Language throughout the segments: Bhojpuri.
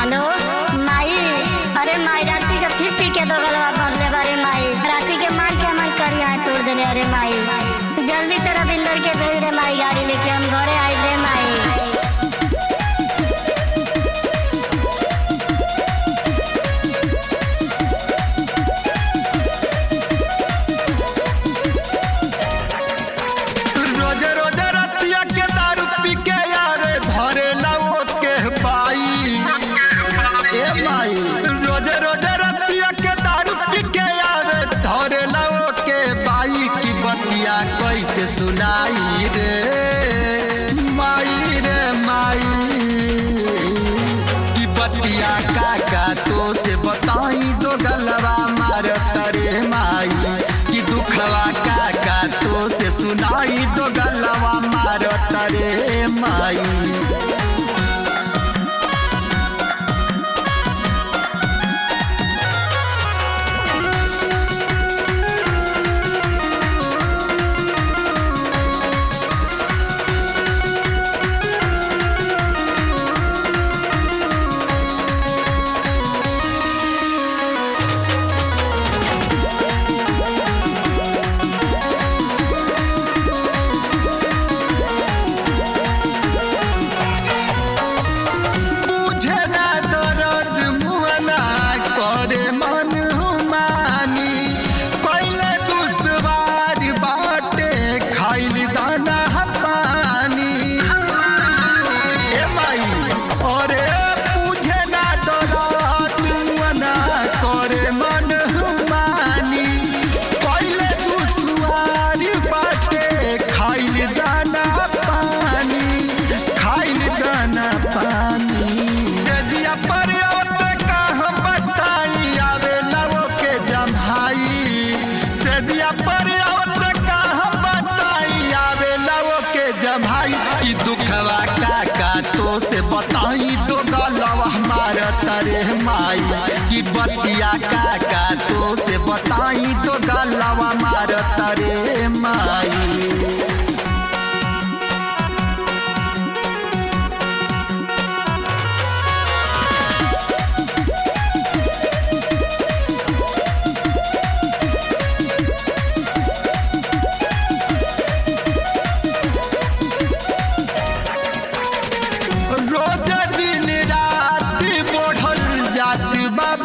हेलो माई। अरे माई राती का फिर पी के दो गलवा भरले बारे माई। राती के मार के मन कर यहाँ तोड़ देले। अरे माई जल्दी से रविंदर के भेज रे माई, गाड़ी लेके हम घरे आए रे माई। रोजे रोजे रतिया के दारू पी के आवे धरे लाओ के बाई की बतिया कैसे सुनाई रे माई की बतिया काका तो से बताई दो गलवा मार तरे माई की दुखवा काका तो से सुनाई दो गलवा मार तरे माई। की दुखवा काका तो से बताई दो गलवा मार तरे माई की बतिया काका तो से बताई दो गलवा मार तरे माई।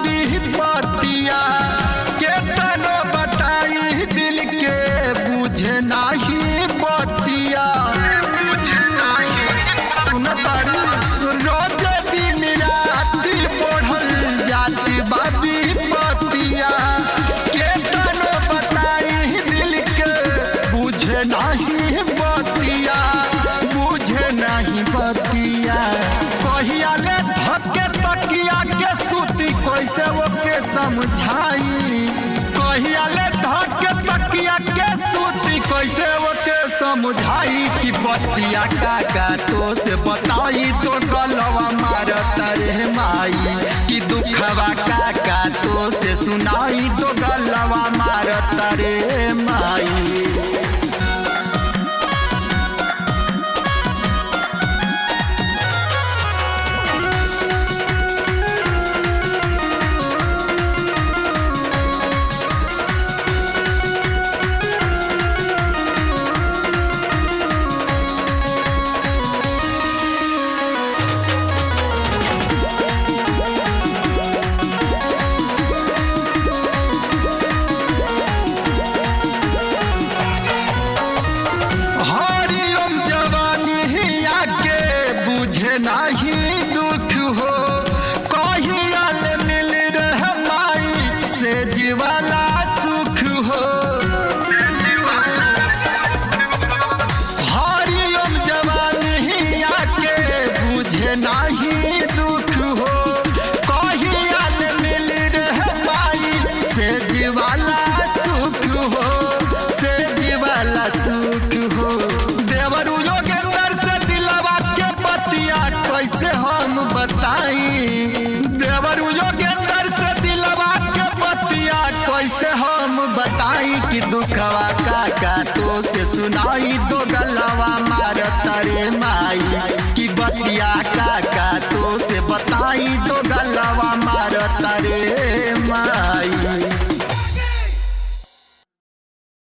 बतिया के तनो बताई दिल के बुझे नहीं बतिया सुनतारी रोज दिन रात बढ़ल जाती बाबी बतिया के तनो बताई दिल के बुझे नहीं बतिया कहिया ले धके तकिया के सूती कैसे ओके समझाई कहिया ले धके तकिया के सूती कैसे ओके समझाई की बतिया काका तो से बताई तो गलवा मार तरे माई की दुखवा काका तो से सुनाई तो गलवा मार तरे माई। नहीं दुख हो कहियाल मिल रहे माई से जीवाला सुख हो हरिओम जवानी आके बुझे नहीं दुख हो कहियाल मिल रहे माई से जीवाला सुख हो से जीवाला सुख हो। देवरू कैसे हम बताई देवरू योगेंद्र से दिलवा के बतिया कैसे हम बताई कि दुखवा काका तो से सुनाई दो